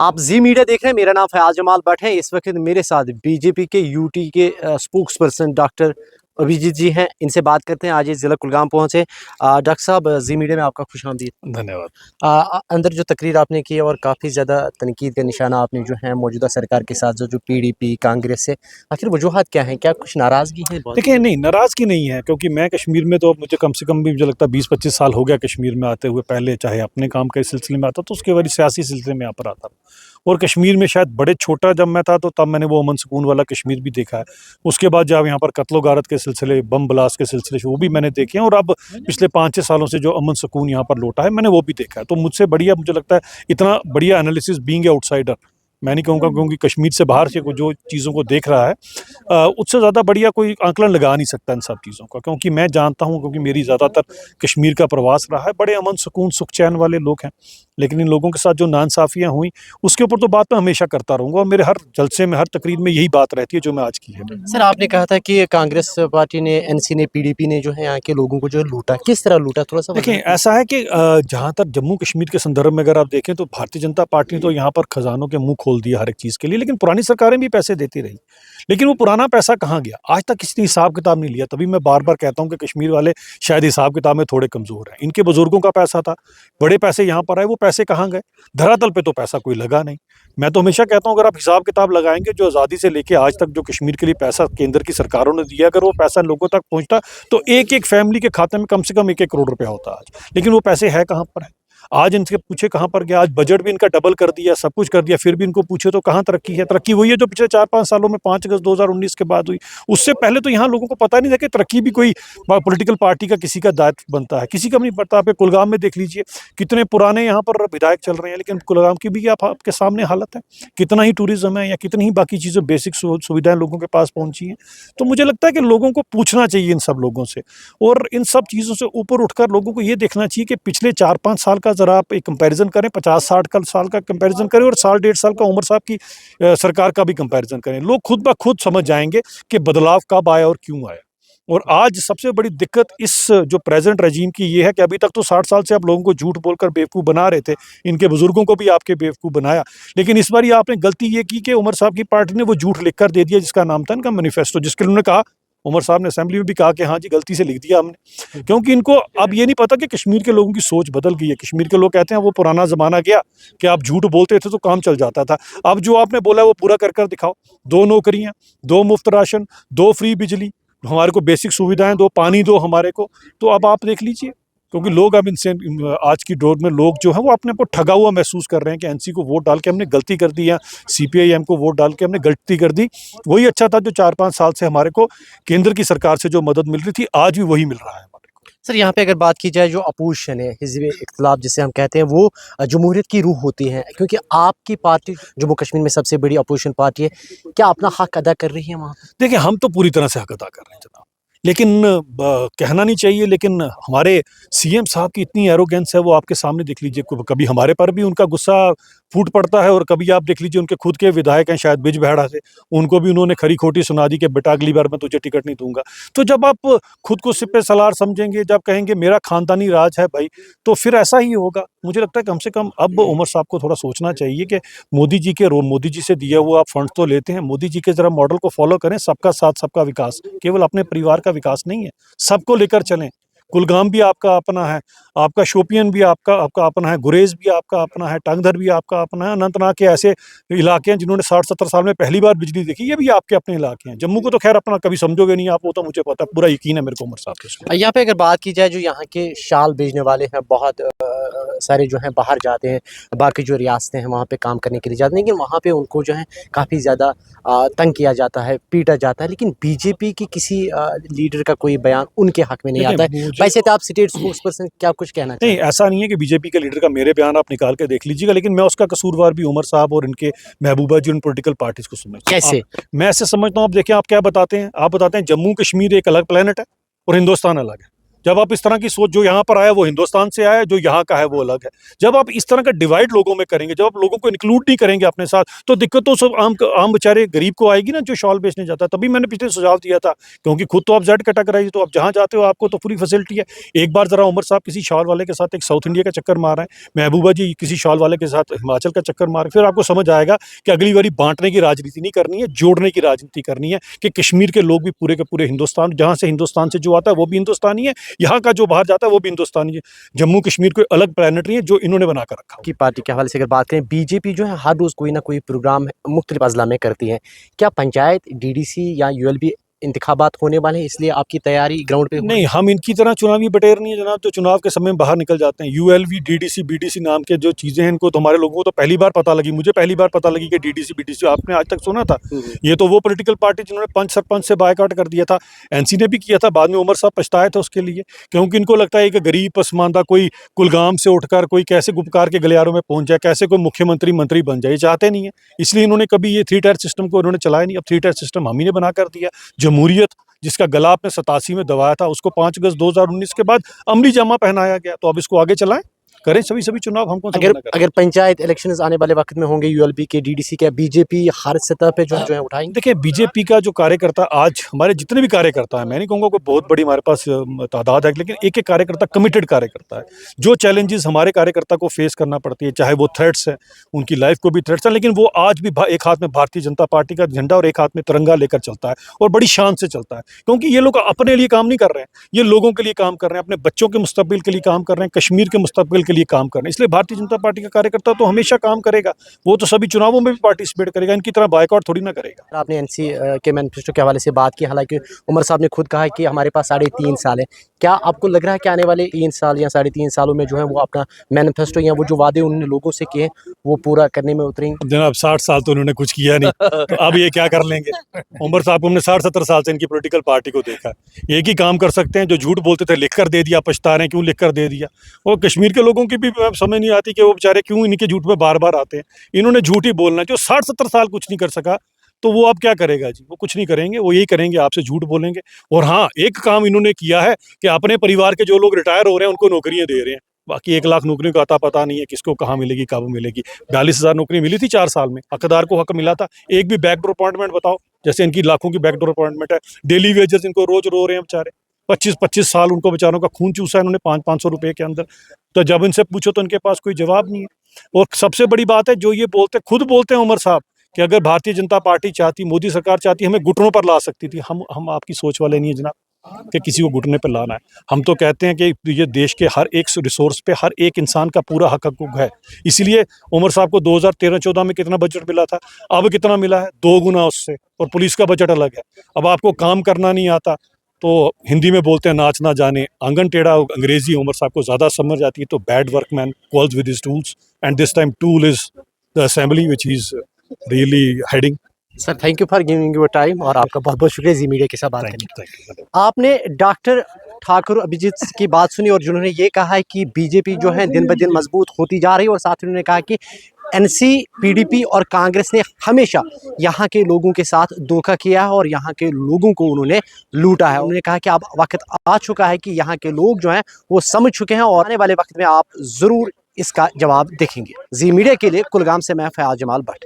आप जी मीडिया देख रहे हैं। मेरा नाम फयाज जमाल भट्ट है। इस वक्त मेरे साथ बीजेपी के यूटी के स्पोक्स पर्सन डॉक्टर अभिजीत जी हैं। इनसे बात करते हैं। आज ये ज़िला कुलगाम पहुंचे। डॉक्टर साहब, जी मीडिया में आपका खुशामदीद। धन्यवाद। अंदर जो तकरीर आपने की और काफ़ी ज़्यादा तनकीद का निशाना आपने जो है मौजूदा सरकार के साथ जो पीडीपी कांग्रेस से, आखिर वजूहत क्या हैं? क्या कुछ नाराज़गी है? देखिए, नहीं नाराज़गी नहीं है, क्योंकि मैं कश्मीर में तो मुझे कम से कम भी मुझे लगता है 20-25 साल हो गया कश्मीर में आते हुए। पहले चाहे अपने काम के सिलसिले में आता, तो उसके बाद सियासी सिलसिले में यहाँ पर आता। और कश्मीर में शायद बड़े छोटा जब मैं था, तो तब मैंने वो अमन सुकून वाला कश्मीर भी देखा है। उसके बाद जब यहाँ पर कत्लो गारत के सिलसिले, बम ब्लास्ट के सिलसिले वो भी मैंने देखे हैं। और अब पिछले 5-6 सालों से जो अमन सुकून यहाँ पर लौटा है, मैंने वो भी देखा है। तो मुझसे बढ़िया मुझे लगता है इतना बढ़िया एनालिसिस बीइंग ए आउटसाइडर मैं नहीं कहूँगा, क्योंकि कश्मीर से बाहर से जो चीज़ों को देख रहा है, उससे ज़्यादा बढ़िया कोई आंकलन लगा नहीं सकता इन सब चीज़ों का। क्योंकि मैं जानता हूँ, क्योंकि मेरी ज़्यादातर कश्मीर का प्रवास रहा है। बड़े अमन सुकून सुख चैन वाले लोग हैं, लेकिन इन लोगों के साथ जो नाइंसाफ़ियाँ हुई, उसके ऊपर तो बात मैं हमेशा करता रहूँगा। और मेरे हर जलसे में, हर तकरीर में यही बात रहती है जो मैं आज की है। सर, आपने कहा था कि कांग्रेस पार्टी ने, एनसी ने, पीडीपी ने जो है यहाँ के लोगों को जो लूटा, किस तरह लूटा? थोड़ा सा देखिए, ऐसा है कि जहाँ तक जम्मू कश्मीर के संदर्भ में अगर आप देखें, तो भारतीय जनता पार्टी ने तो यहाँ पर खजानों के मुंह खोल दिया हर एक चीज़ के लिए। लेकिन पुरानी सरकारें भी पैसे देती रही, लेकिन वो पुराना पैसा कहाँ गया? आज तक किसी ने हिसाब किताब नहीं लिया। तभी मैं बार बार कहता हूँ कि कश्मीर वाले शायद हिसाब किताब में थोड़े कमज़ोर हैं। इनके बुजुर्गों का पैसा था, बड़े पैसे यहाँ पर आए, वो पैसे कहाँ गए? धरातल पे तो पैसा कोई लगा नहीं। मैं तो हमेशा कहता हूँ, अगर आप हिसाब किताब लगाएंगे, जो आज़ादी से लेके आज तक जो कश्मीर के लिए पैसा केंद्र की सरकारों ने दिया, अगर वो पैसा लोगों तक पहुँचता, तो एक एक फैमिली के खाते में कम से कम 1-1 करोड़ रुपया होता आज। लेकिन वो पैसे है कहाँ पर है? आज इनसे पूछे कहाँ पर गया? आज बजट भी इनका डबल कर दिया, सब कुछ कर दिया, फिर भी इनको पूछे तो कहाँ तरक्की है? तरक्की वही है जो पिछले 4-5 सालों में 5 अगस्त 2019 के बाद हुई। उससे पहले तो यहाँ लोगों को पता नहीं था कि तरक्की भी कोई पॉलिटिकल पार्टी का किसी का दायित्व बनता है। किसी का भी नहीं पड़ता। आप कुलगाम में देख लीजिए, कितने पुराने यहाँ पर विधायक चल रहे हैं, लेकिन कुलगाम की भी आपके सामने हालत है। कितना ही टूरिज्म है, या कितनी ही बाकी चीज़ें, बेसिक सुविधाएं लोगों के पास पहुंची हैं। तो मुझे लगता है कि लोगों को पूछना चाहिए इन सब लोगों से, और इन सब चीज़ों से ऊपर उठकर लोगों को ये देखना चाहिए कि पिछले 4-5 साल का ज़रा आप एक कंपैरिजन करें, 50-60 साल का कंपैरिजन करें, और साल 1.5 साल का उमर साहब की सरकार का भी कंपैरिजन करें। लोग खुद ब खुद समझ जाएंगे कि बदलाव कब आया और क्यों आया। और आज सबसे बड़ी दिक्कत इस जो प्रेजेंट रजीम की ये है कि अभी तक तो 60 साल से आप लोगों को झूठ बोलकर बेवकूफ़ बना रहे थे। इनके बुजुर्गों को भी आपके बेवकूफ़ बनाया। लेकिन इस बार ये आपने गलती ये की कि उमर साहब की पार्टी ने वो झूठ लिख कर दे दिया, जिसका नाम था इनका मैनिफेस्टो, जिसके लिए उन्होंने कहा, उमर साहब ने असेंबली में भी कहा कि हाँ जी, गलती से लिख दिया हमने। क्योंकि इनको अब ये नहीं पता कि कश्मीर के लोगों की सोच बदल गई है। कश्मीर के लोग कहते हैं वो पुराना ज़माना गया कि आप झूठ बोलते थे तो काम चल जाता था। अब जो आपने बोला है वो पूरा कर दिखाओ। 2 नौकरियाँ, 2 मुफ्त राशन, 2 फ्री बिजली, हमारे को बेसिक सुविधाएं दो, पानी दो हमारे को। तो अब आप देख लीजिए, क्योंकि लोग अब इनसे, आज की दौर में लोग जो है वो अपने को ठगा हुआ महसूस कर रहे हैं कि एनसी को वोट डाल के हमने गलती कर दी, या सीपीआईएम को वोट डाल के हमने गलती कर दी। वही अच्छा था जो 4-5 साल से हमारे को केंद्र की सरकार से जो मदद मिल रही थी, आज भी वही मिल रहा है हमारे को। सर, यहाँ पे अगर बात की जाए, जो अपोजिशन है, हिज़्ब इख्तिलाफ जिसे हम कहते हैं, वो जमहूरियत की रूह होती है, क्योंकि आपकी पार्टी जम्मू कश्मीर में सबसे बड़ी अपोजिशन पार्टी है। क्या अपना हक अदा कर रही है वहाँ? देखिए, हम तो पूरी तरह से हक अदा कर रहे हैं जनाब, लेकिन कहना नहीं चाहिए, लेकिन हमारे सीएम साहब की इतनी एरोगेंस है, वो आपके सामने देख लीजिए। कभी हमारे पर भी उनका गुस्सा फूट पड़ता है, और कभी आप देख लीजिए उनके खुद के विधायक हैं शायद बिजबेहड़ा से, उनको भी उन्होंने खरी खोटी सुना दी कि बेटा अगली बार मैं तुझे टिकट नहीं दूंगा। तो जब आप खुद को सिपे सलार समझेंगे, जब कहेंगे मेरा खानदानी राज है भाई, तो फिर ऐसा ही होगा। मुझे लगता है कम से कम अब उमर साहब को थोड़ा सोचना चाहिए कि मोदी जी के मोदी जी से दिया हुआ आप फंड तो लेते हैं, मोदी जी के जरा मॉडल को फॉलो करें। सबका साथ सबका विकास, केवल अपने परिवार का विकास नहीं है, सबको लेकर चलें। कुलगाम भी आपका अपना है, आपका शोपियन भी आपका आपका अपना है, गुरेज भी आपका अपना है, टांगधर भी आपका अपना है। अनंतनाग के ऐसे इलाके हैं जिन्होंने 60-70 साल में पहली बार बिजली देखी, ये भी आपके अपने इलाके हैं। जम्मू को तो खैर अपना कभी समझोगे नहीं आप, वो तो मुझे पता है, पूरा यकीन है मेरे को उमर साहब के। यहाँ पे अगर बात की जाए, जो यहाँ के शाल भेजने वाले हैं, बहुत सारे जो हैं बाहर जाते हैं, बाकी जो रियासतें हैं वहाँ पे काम करने के लिए जाते हैं, लेकिन वहाँ पे उनको जो है काफ़ी ज़्यादा तंग किया जाता है, पीटा जाता है। लेकिन बीजेपी की किसी लीडर का कोई बयान उनके हक में नहीं आता है। वैसे तो आप स्टेट स्पोक्स पर्सन, क्या कुछ कहना नहीं, चाहिए? ऐसा नहीं है कि बीजेपी के लीडर का मेरे बयान आप निकाल के देख लीजिएगा, लेकिन मैं उसका कसूरवार भी उमर साहब और इनके महबूबा जी उन पॉलिटिकल पार्टीज को समझता हूं। कैसे? मैं ऐसे समझता हूँ, आप देखें, आप क्या बताते हैं, आप बताते हैं जम्मू कश्मीर एक अलग प्लेनेट है और हिंदुस्तान अलग है। जब आप इस तरह की सोच, जो यहाँ पर आया वो हिंदुस्तान से आया, जो यहाँ का है वो अलग है, जब आप इस तरह का डिवाइड लोगों में करेंगे, जब आप लोगों को इंक्लूड नहीं करेंगे अपने साथ, तो दिक्कत तो सब आम बेचारे गरीब को आएगी ना, जो शॉल बेचने जाता है। तभी मैंने पिछले सुझाव दिया था, क्योंकि खुद तो आप जेड कैटेगराइज, तो आप जहाँ जाते हो आपको तो पूरी फैसिलिटी है। एक बार जरा उमर साहब किसी शॉल वाले के साथ एक साउथ इंडिया का चक्कर मार रहे हैं, महबूबा जी किसी शॉल वाले के साथ हिमाचल का चक्कर मार, फिर आपको समझ आएगा कि अगली बारी बांटने की राजनीति नहीं करनी है, जोड़ने की राजनीति करनी है, कि कश्मीर के लोग भी पूरे के पूरे हिंदुस्तान, जहाँ से हिंदुस्तान से जो आता है वो भी हिंदुस्तानी है, यहाँ का जो बाहर जाता है वो भी हिंदुस्तानी है। जम्मू कश्मीर कोई अलग प्लेनेट नहीं है जो इन्होंने बना कर रखा। की पार्टी के हवाले से अगर बात करें, बीजेपी जो है हर रोज़ कोई ना कोई प्रोग्राम मुख्तलिफ अजला में करती है। क्या पंचायत, डीडीसी या यूएलबी इंतखाबात होने वाले हैं, इसलिए आपकी तैयारी ग्राउंड पे हो रही नहीं, हम इनकी तरह चुनावी बटेर नहीं है जनाब, जो चुनाव के समय में बाहर निकल जाते हैं। यूएलवी, डीडीसी, बीडीसी नाम के जो चीज़ें हैं, इनको तो हमारे लोगों को तो पहली बार पता लगी, मुझे पहली बार पता लगी कि डीडीसी, बीडीसी आपने आज तक सुना था? ये तो वो पॉलिटिकल पार्टी जिन्होंने पंच सरपंच से बायकॉट कर दिया था, एनसी ने भी किया था, बाद में उमर साहब पछताए थे उसके लिए, क्योंकि इनको लगता है कि गरीब पसमानदा कोई कुलगाम से उठकर कोई कैसे गुपकार के गलियारों में पहुंच जाए, कैसे कोई मुख्यमंत्री मंत्री बन जाए, ये चाहते नहीं है। इसलिए इन्होंने कभी ये 3 टायर सिस्टम को उन्होंने चलाया नहीं। अब 3 टायर सिस्टम हम ही ने बना कर दिया। जमहूरियत जिसका गला आपने 87 में दबाया था, उसको 5 अगस्त 2019 के बाद अमली जामा पहनाया गया। तो अब इसको आगे चलाएं, करें सभी चुनाव, हमको अगर पंचायत इलेक्शंस आने वाले वक्त में होंगे यूएलबी के, डीडीसी के, बीजेपी हर सतह पे जो है उठाएंगे? देखिए, बीजेपी का जो कार्यकर्ता, आज हमारे जितने भी कार्यकर्ता हैं, मैं नहीं कहूँगा कोई बहुत बड़ी हमारे पास तादाद है, लेकिन एक एक कार्यकर्ता कमिटेड कार्यकर्ता है। जो चैलेंजेस हमारे कार्यकर्ता को फेस करना पड़ती है, चाहे वो थ्रेट्स है, उनकी लाइफ को भी थ्रेट्स है, लेकिन वो आज भी एक हाथ में भारतीय जनता पार्टी का झंडा और एक हाथ में तिरंगा लेकर चलता है, और बड़ी शान से चलता है। क्योंकि ये लोग अपने लिए काम नहीं कर रहे हैं, ये लोगों के लिए काम कर रहे हैं, अपने बच्चों के मुस्तकबिल के लिए काम कर रहे हैं, कश्मीर के मुस्तकबिल के लिए काम कर रहे हैं। इसलिए भारतीय जनता पार्टी का कार्यकर्ता तो हमेशा काम करेगा, वो तो सभी चुनावों में भी पार्टिसिपेट करेगा, इनकी तरह बायकॉट थोड़ी ना करेगा। आपने एनसी के मैनिफेस्टो के हवाले से बात की, हालांकि उमर साहब ने खुद कहा है कि हमारे पास 3.5 साल है। क्या आपको लग रहा है कि आने वाले 3 साल या 3.5 सालों में जो है वो अपना मैनिफेस्टो या वो जो वादे उन्होंने लोगों से किए वो पूरा करने में उतरेंगे? जनाब, 60 साल तो उन्होंने कुछ किया नहीं, तो अब ये क्या कर लेंगे? उमर साहब को हमने 60-70 साल से इनकी पॉलिटिकल पार्टी को देखा। एक ही काम कर सकते हैं, जो झूठ बोलते थे लिख कर दे दिया, पछता रहे हैं क्यों लिख कर दे दिया। और कश्मीर के लोगों की भी समझ नहीं आती कि वो बेचारे क्यों इनके झूठ पे बार बार आते हैं। इन्होंने झूठ ही बोलना है। जो 60-70 साल कुछ नहीं कर सका, तो वो अब क्या करेगा जी? वो कुछ नहीं करेंगे, वो यही करेंगे, आपसे झूठ बोलेंगे। और हाँ, एक काम इन्होंने किया है कि अपने परिवार के जो लोग रिटायर हो रहे हैं उनको नौकरियां दे रहे हैं। बाकी 1 लाख नौकरियों का अता पता नहीं है, किसको कहाँ मिलेगी, कब मिलेगी। 42,000 नौकरी मिली थी 4 साल में, हकदार को हक मिला था। एक भी बैकडोर अपॉइंटमेंट बताओ, जैसे इनकी लाखों की बैकडोर अपॉइंटमेंट है। डेली वेजेस इनको रोज रो रहे हैं बेचारे, 25-25 साल उनको बेचारों का खून चूसा है इन्होंने 500-500 रुपए के अंदर। तो जब इनसे पूछो तो इनके पास कोई जवाब नहीं है। और सबसे बड़ी बात है, जो ये खुद बोलते हैं उमर साहब, कि अगर भारतीय जनता पार्टी चाहती, मोदी सरकार चाहती, हमें घुटनों पर ला सकती थी। हम आपकी सोच वाले नहीं है जनाब कि किसी को घुटने पर लाना है। हम तो कहते हैं कि ये देश के हर एक रिसोर्स पे हर एक इंसान का पूरा हक है। इसीलिए उमर साहब को 2013-14 में कितना बजट मिला था, अब कितना मिला है? 2 गुना उससे। और पुलिस का बजट अलग है। अब आपको काम करना नहीं आता, तो हिंदी में बोलते हैं नाच ना जाने आंगन टेढ़ा, अंग्रेजी उमर साहब को ज़्यादा समझ आती है। तो bad workman calls with his tools, and this time tool is the assembly which he is really heading. Sir, thank you for giving your time, और आपका बहुत बहुत शुक्रिया जी मीडिया के साथ बात करने के लिए। आपने डॉक्टर ठाकुर अभिजीत की बात सुनी, और जिन्होंने ये कहा है कि बीजेपी जो है दिन ब दिन मजबूत होती जा रही है, और साथ ही उन्होंने कहा कि एनसी, पीडीपी और कांग्रेस ने हमेशा यहाँ के लोगों के साथ धोखा किया है और यहाँ के लोगों को उन्होंने लूटा है। उन्होंने कहा कि अब वक्त आ चुका है कि यहाँ के लोग जो हैं वो समझ चुके हैं, और आने वाले वक्त में आप ज़रूर इसका जवाब देखेंगे। जी मीडिया के लिए कुलगाम से मैं फयाज जमाल भट्ट।